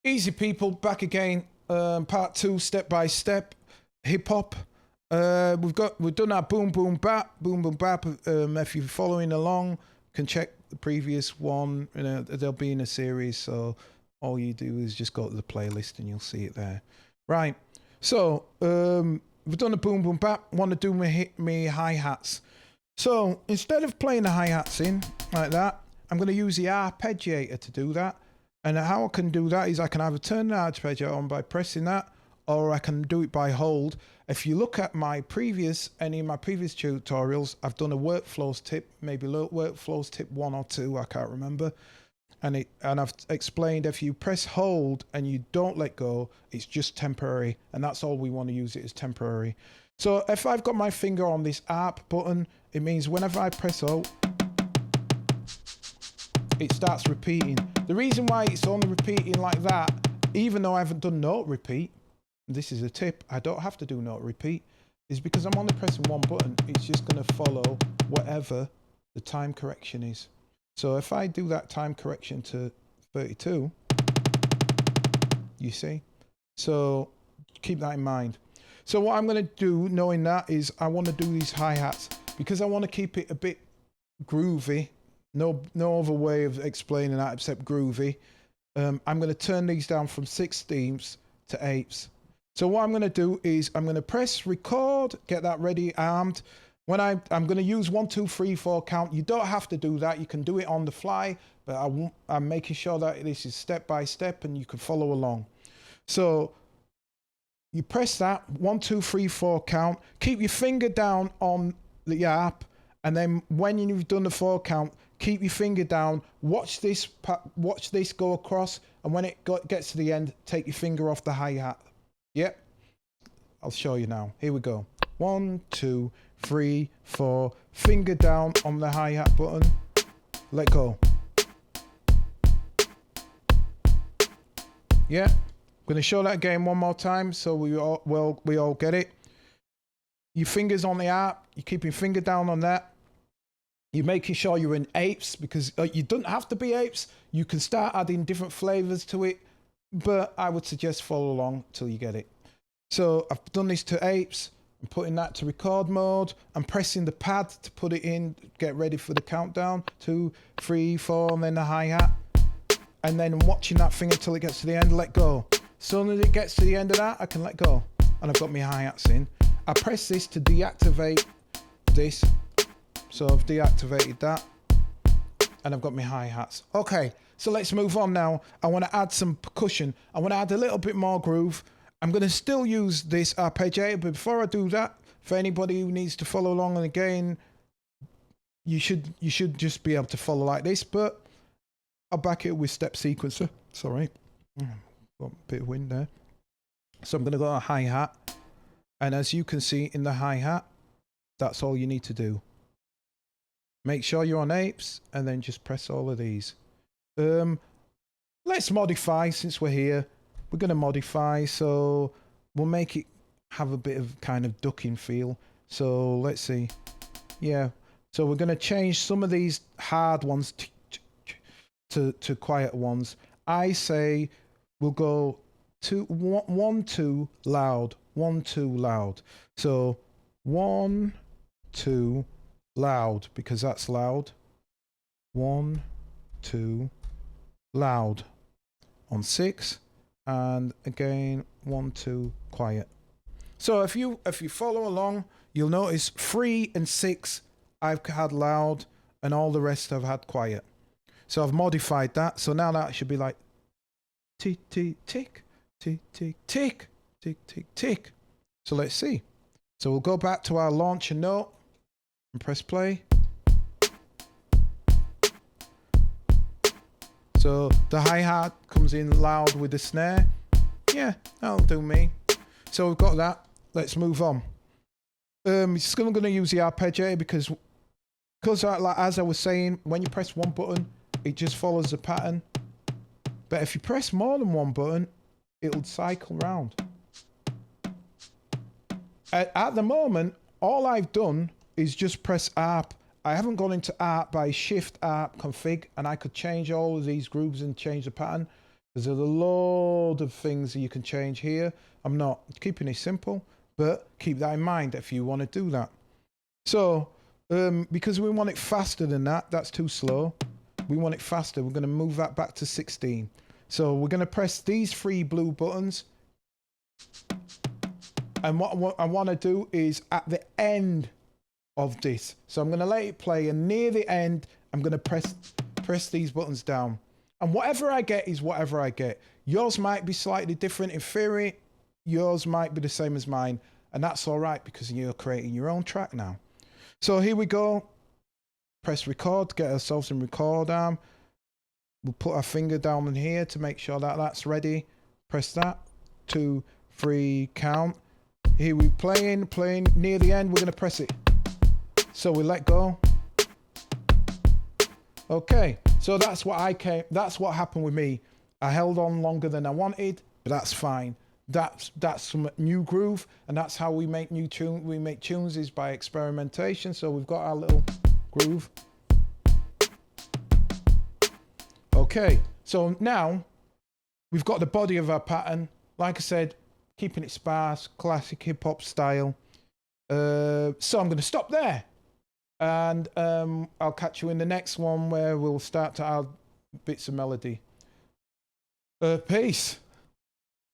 Easy people, back again. Part 2, step by step, hip hop. We've done our boom boom bap. If you're following along, you can check the previous one. You know, they'll be in a series, so all you do is just go to the playlist and you'll see it there. Right. So we've done a boom boom bap. Want to do me hi-hats. So instead of playing the hi-hats in like that, I'm going to use the arpeggiator to do that. And how I can do that is I can either turn the arpeggiator on by pressing that, or I can do it by hold. If you look at any of my previous tutorials, I've done a workflows tip, maybe workflows tip 1 or 2, I can't remember. And I've explained if you press hold and you don't let go, it's just temporary. And that's all we want to use it as temporary. So if I've got my finger on this ARP button, it means whenever I press hold, it starts repeating. The reason why it's only repeating like that, even though I haven't done note repeat, this is a tip, I don't have to do note repeat, is because I'm only pressing one button, it's just going to follow whatever the time correction is. So if I do that time correction to 32, you see? So keep that in mind. So what I'm going to do, knowing that, is I want to do these hi-hats because I want to keep it a bit groovy. No other way of explaining that except groovy. I'm going to turn these down from 16ths to 8ths. So what I'm going to do is I'm going to press record, get that ready, armed. When I'm going to use 1, 2, 3, 4 count. You don't have to do that. You can do it on the fly, but I'm making sure that this is step by step and you can follow along. So you press that 1, 2, 3, 4 count. Keep your finger down on the ARP, and then when you've done the 4 count, keep your finger down, watch this go across, and when it gets to the end, take your finger off the hi-hat. Yep, I'll show you now. Here we go. 1, 2, 3, 4, finger down on the hi-hat button, let go. Yeah, I'm going to show that again one more time so we all get it. Your fingers on the ARP, you keep your finger down on that. You're making sure you're in 8ths because you don't have to be 8ths. You can start adding different flavors to it, but I would suggest follow along till you get it. So I've done this to 8ths. I'm putting that to record mode. I'm pressing the pad to put it in, get ready for the countdown. 2, 3, 4, and then the hi-hat. And then I'm watching that thing until it gets to the end, let go. As soon as it gets to the end of that, I can let go. And I've got my hi-hats in. I press this to deactivate this. So I've deactivated that. And I've got my hi-hats. Okay, so let's move on now. I want to add some percussion. I want to add a little bit more groove. I'm going to still use this arpeggiator, but before I do that, for anybody who needs to follow along, and again, you should just be able to follow like this, but I'll back it with step sequencer. Sorry, got a bit of wind there. So I'm going to go to hi-hat, and as you can see in the hi-hat, that's all you need to do. Make sure you're on 8ths, and then just press all of these. Let's modify since we're here. We're going to modify, so we'll make it have a bit of kind of ducking feel. So let's see. Yeah, so we're going to change some of these hard ones to quiet ones. I say we'll go to 1, 2 loud, 1, 2 loud. So 1, 2 loud, because that's loud. 1, 2 loud on 6. And again, 1, 2, quiet. So if you follow along, you'll notice 3 and 6 I've had loud, and all the rest I've had quiet. So I've modified that. So now that should be like tick, tick, tick, tick, tick, tick, tick, tick, tick. So let's see. So we'll go back to our launcher note and press play. So the hi-hat comes in loud with the snare. Yeah, that'll do me. So we've got that. Let's move on. Still going to use the arpeggiator because as I was saying, when you press one button, it just follows the pattern. But if you press more than one button, it'll cycle round. At the moment, all I've done is just press ARP. I haven't gone into ARP by Shift ARP config, and I could change all of these grooves and change the pattern. There's a load of things that you can change here. I'm not keeping it simple, but keep that in mind if you want to do that. So, because we want it faster than that, that's too slow. We want it faster. We're going to move that back to 16. So we're going to press these 3 blue buttons. And what I want to do is at the end of this. So I'm going to let it play, and near the end, I'm going to press these buttons down. And whatever I get is whatever I get. Yours might be slightly different. In theory, yours might be the same as mine. And that's all right because you're creating your own track now. So here we go. Press record, get ourselves in record arm. We'll put our finger down in here to make sure that that's ready. Press that. 2, 3, count. Here we playing. Near the end, we're going to press it. So we let go. Okay. So that's what happened with me. I held on longer than I wanted, but that's fine. That's some new groove, and that's how we make new tune. We make tunes is by experimentation. So we've got our little groove. Okay, so now we've got the body of our pattern. Like I said, keeping it sparse, classic hip hop style. So I'm going to stop there, and I'll catch you in the next one where we'll start to add bits of melody. Peace.